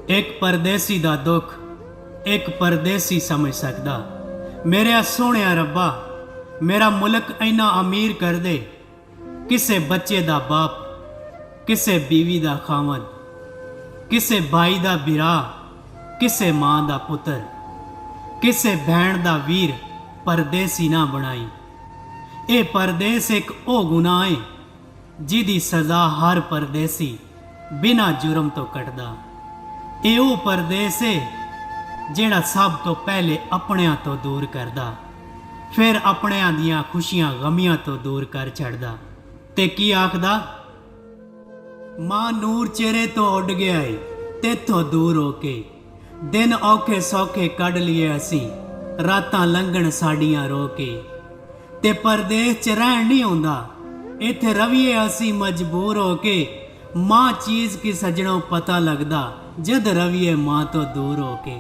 एक परदेसी दा दुख एक परदेसी समझ सकदा। मेरे सोहणिया रब्बा, मेरा मुल्क इन्ना अमीर कर दे, किसे बच्चे दा बाप, किसे बीवी दा खावंद, किसे भाई दा बिरा, किसे मां दा पुत्र, किसे भैन दा वीर परदेसी ना बनाई। ए परदेस एक ओ गुनाह है जिदी सजा हर परदेसी बिना जुर्म तो कटदा। ए ओ परदेस है जेड़ा सब तो पहले अपनियां तो दूर करदा, फिर अपनियां दियां खुशियां गमियां तो दूर कर छड़दा। ते की आखदा, मां नूर चेहरे तो उड़ गया है तेथों दूर होके, दिन औखे सौखे कढ़ लिए असी, रातां लंघण साडियां रो के। ते परदेस च रहन नहीं आउंदा, इत्थे रविए असी मजबूर होके। मां चीज की सजणों पता लगदा, जद रविए मां तो दूर होके।